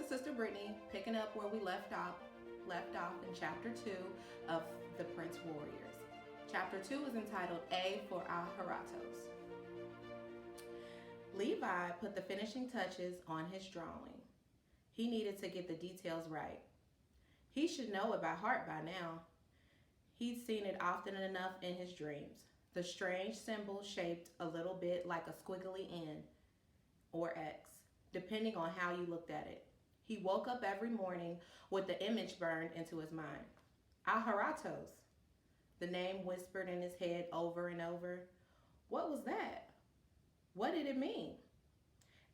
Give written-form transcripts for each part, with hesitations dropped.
Sister Brittany, picking up where we left off in chapter 2 of The Prince Warriors. Chapter 2 is entitled A for Aharatos. Levi put the finishing touches on his drawing. He needed to get the details right. He should know it by heart by now. He'd seen it often enough in his dreams. The strange symbol shaped a little bit like a squiggly N or X, depending on how you looked at it. He woke up every morning with the image burned into his mind. Aharatos. The name whispered in his head over and over. What was that? What did it mean?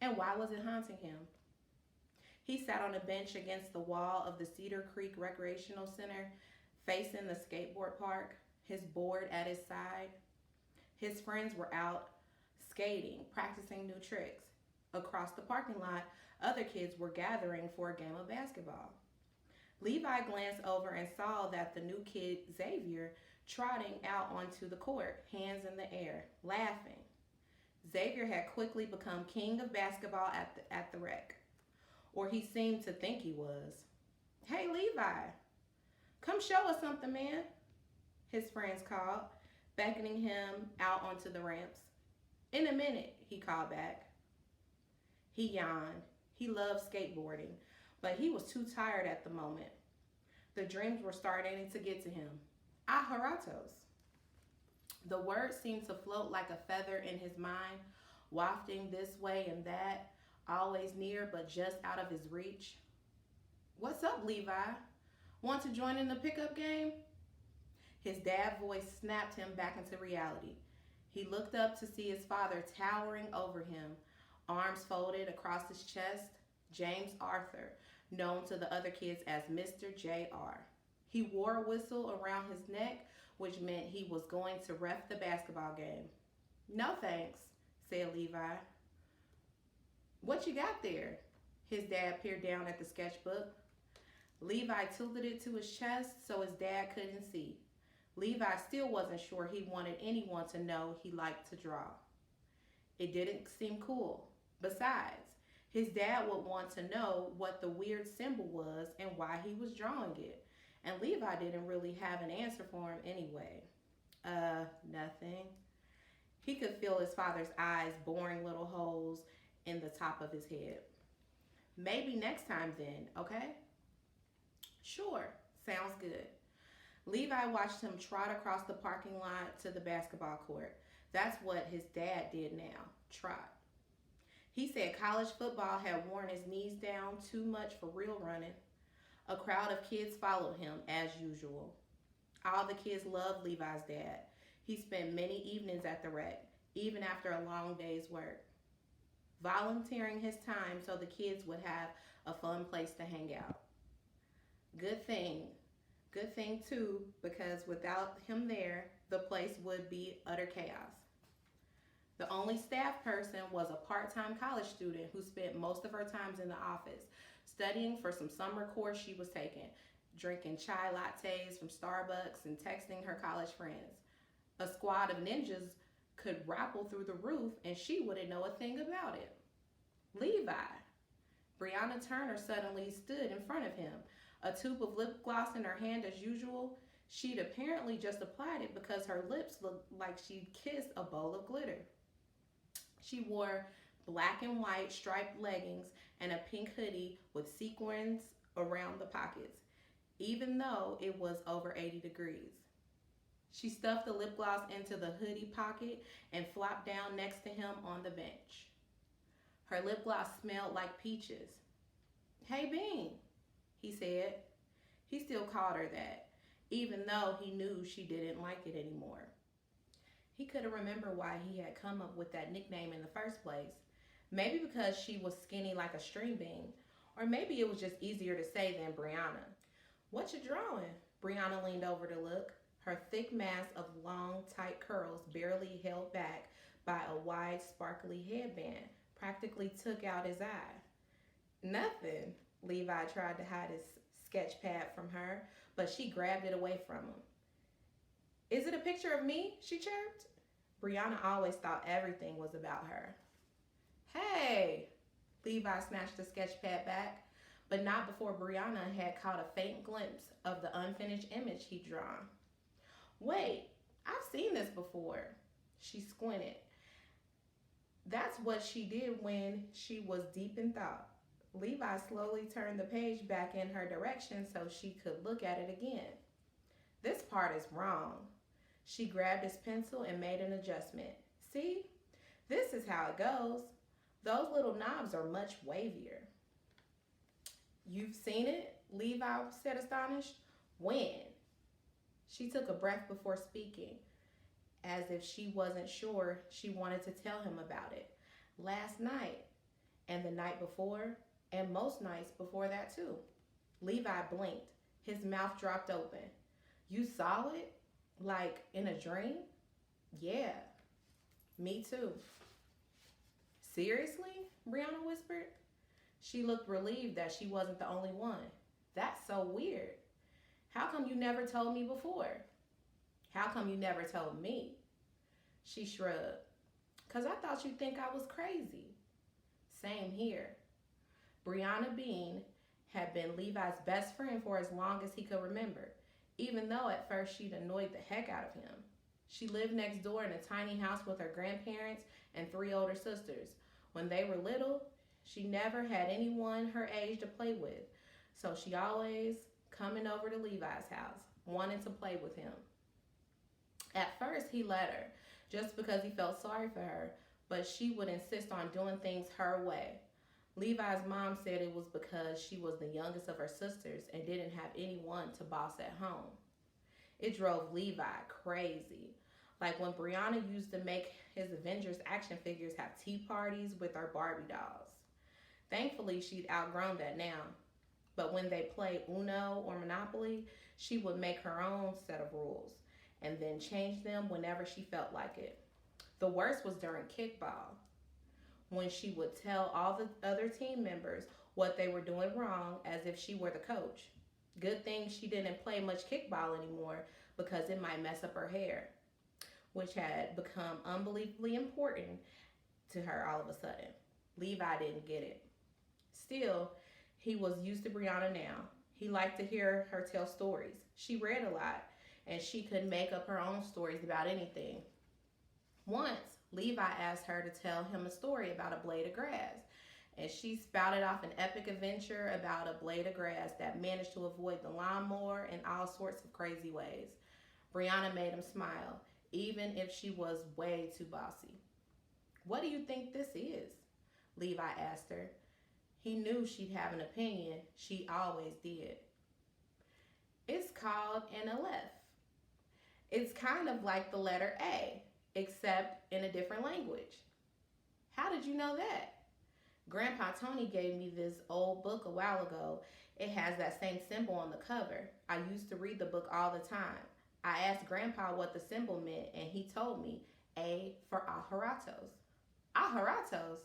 And why was it haunting him? He sat on a bench against the wall of the Cedar Creek Recreational Center, facing the skateboard park, his board at his side. His friends were out skating, practicing new tricks. Across the parking lot, other kids were gathering for a game of basketball. Levi glanced over and saw that the new kid, Xavier, trotting out onto the court, hands in the air, laughing. Xavier had quickly become king of basketball at the rec. Or he seemed to think he was. Hey, Levi, come show us something, man, his friends called, beckoning him out onto the ramps. In a minute, he called back. He yawned. He loved skateboarding, but he was too tired at the moment. The dreams were starting to get to him. Aharatos. The word seemed to float like a feather in his mind, wafting this way and that, always near but just out of his reach. What's up, Levi? Want to join in the pickup game? His dad's voice snapped him back into reality. He looked up to see his father towering over him, arms folded across his chest, James Arthur, known to the other kids as Mr. J.R. He wore a whistle around his neck, which meant he was going to ref the basketball game. No thanks, said Levi. What you got there? His dad peered down at the sketchbook. Levi tilted it to his chest so his dad couldn't see. Levi still wasn't sure he wanted anyone to know he liked to draw. It didn't seem cool. Besides, his dad would want to know what the weird symbol was and why he was drawing it. And Levi didn't really have an answer for him anyway. Nothing. He could feel his father's eyes boring little holes in the top of his head. Maybe next time then, okay? Sure, sounds good. Levi watched him trot across the parking lot to the basketball court. That's what his dad did now, trot. He said college football had worn his knees down too much for real running. A crowd of kids followed him, as usual. All the kids loved Levi's dad. He spent many evenings at the rec, even after a long day's work, volunteering his time so the kids would have a fun place to hang out. Good thing too, because without him there, the place would be utter chaos. The only staff person was a part-time college student who spent most of her time in the office, studying for some summer course she was taking, drinking chai lattes from Starbucks and texting her college friends. A squad of ninjas could rappel through the roof and she wouldn't know a thing about it. Levi. Brianna Turner suddenly stood in front of him, a tube of lip gloss in her hand as usual. She'd apparently just applied it because her lips looked like she'd kissed a bowl of glitter. She wore black and white striped leggings and a pink hoodie with sequins around the pockets, even though it was over 80 degrees. She stuffed the lip gloss into the hoodie pocket and flopped down next to him on the bench. Her lip gloss smelled like peaches. Hey, Bean, he said. He still called her that, even though he knew she didn't like it anymore. He couldn't remember why he had come up with that nickname in the first place. Maybe because she was skinny like a string bean, or maybe it was just easier to say than Brianna. What you drawing? Brianna leaned over to look, her thick mass of long, tight curls barely held back by a wide, sparkly headband practically took out his eye. Nothing. Levi tried to hide his sketch pad from her, but she grabbed it away from him. Is it a picture of me? She chirped. Brianna always thought everything was about her. Hey! Levi snatched the sketch pad back, but not before Brianna had caught a faint glimpse of the unfinished image he'd drawn. Wait, I've seen this before. She squinted. That's what she did when she was deep in thought. Levi slowly turned the page back in her direction so she could look at it again. This part is wrong. She grabbed his pencil and made an adjustment. See? This is how it goes. Those little knobs are much wavier. You've seen it? Levi said, astonished. When? She took a breath before speaking, as if she wasn't sure she wanted to tell him about it. Last night, and the night before, and most nights before that too. Levi blinked. His mouth dropped open. You saw it? Like in a dream? Yeah, me too. Seriously? Brianna whispered. She looked relieved that she wasn't the only one. That's so weird. How come you never told me before? How come you never told me? She shrugged. 'Cause I thought you'd think I was crazy. Same here. Brianna Bean had been Levi's best friend for as long as he could remember, even though at first she'd annoyed the heck out of him. She lived next door in a tiny house with her grandparents and 3 older sisters. When they were little, she never had anyone her age to play with, so she always coming over to Levi's house, wanting to play with him. At first, he let her, just because he felt sorry for her, but she would insist on doing things her way. Levi's mom said it was because she was the youngest of her sisters and didn't have anyone to boss at home. It drove Levi crazy. Like when Brianna used to make his Avengers action figures have tea parties with her Barbie dolls. Thankfully, she'd outgrown that now. But when they played Uno or Monopoly, she would make her own set of rules and then change them whenever she felt like it. The worst was during kickball, when she would tell all the other team members what they were doing wrong as if she were the coach. Good thing she didn't play much kickball anymore because it might mess up her hair, which had become unbelievably important to her all of a sudden. Levi didn't get it. Still, he was used to Brianna now. He liked to hear her tell stories. She read a lot, and she could make up her own stories about anything. Once, Levi asked her to tell him a story about a blade of grass, and she spouted off an epic adventure about a blade of grass that managed to avoid the lawnmower in all sorts of crazy ways. Brianna made him smile, even if she was way too bossy. What do you think this is? Levi asked her. He knew she'd have an opinion. She always did. It's called an aleph. It's kind of like the letter A, except in a different language. How did you know that? Grandpa Tony gave me this old book a while ago. It has that same symbol on the cover. I used to read the book all the time. I asked Grandpa what the symbol meant, and he told me A for Aharatos. Aharatos?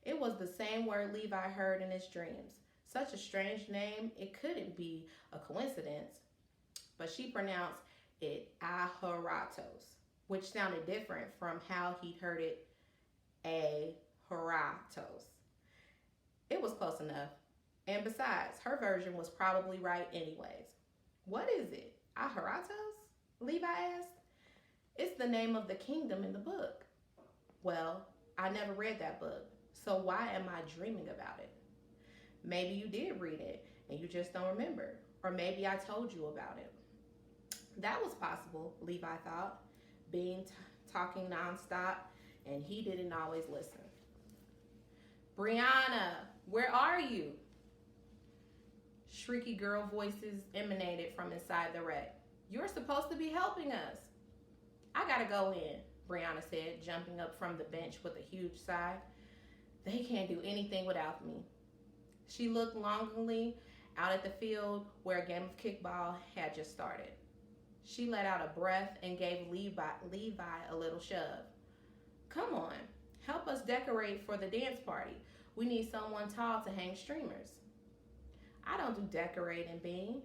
It was the same word Levi heard in his dreams. Such a strange name, it couldn't be a coincidence. But she pronounced it Aharatos, which sounded different from how he'd heard it Aharatos. It was close enough. And besides, her version was probably right anyways. What is it? Aharatos? Levi asked. It's the name of the kingdom in the book. Well, I never read that book, so why am I dreaming about it? Maybe you did read it and you just don't remember. Or maybe I told you about it. That was possible, Levi thought, being talking nonstop, and he didn't always listen. Brianna, where are you? Shrieky girl voices emanated from inside the wreck. You're supposed to be helping us. I gotta go in, Brianna said, jumping up from the bench with a huge sigh. They can't do anything without me. She looked longingly out at the field where a game of kickball had just started. She let out a breath and gave Levi a little shove. Come on, help us decorate for the dance party. We need someone tall to hang streamers. I don't do decorating, Bean.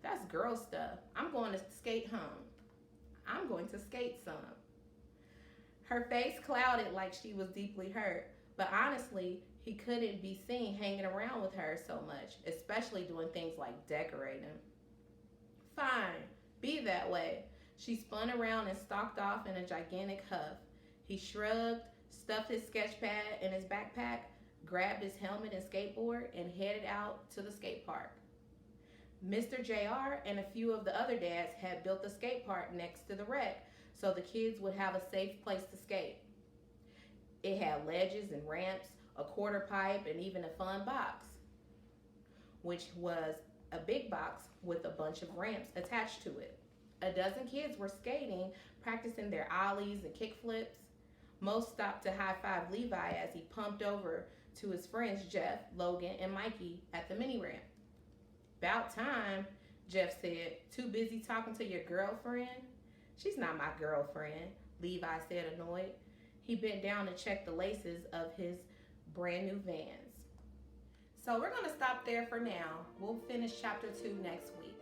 That's girl stuff. I'm going to skate home. I'm going to skate some. Her face clouded like she was deeply hurt, but honestly, He couldn't be seen hanging around with her so much, especially doing things like decorating. Fine, be that way. She spun around and stalked off in a gigantic huff. He shrugged, stuffed his sketch pad in his backpack, grabbed his helmet and skateboard, and headed out to the skate park. Mr. JR and a few of the other dads had built the skate park next to the wreck so the kids would have a safe place to skate. It had ledges and ramps, a quarter pipe, and even a fun box, which was a big box with a bunch of ramps attached to it. A dozen kids were skating, practicing their ollies and kick flips. Most stopped to high-five Levi as he pumped over to his friends Jeff, Logan, and Mikey at the mini ramp. "About time," Jeff said. "Too busy talking to your girlfriend?" "She's not my girlfriend," Levi said, annoyed. He bent down to check the laces of his brand new Vans. So we're going to stop there for now. We'll finish chapter 2 next week.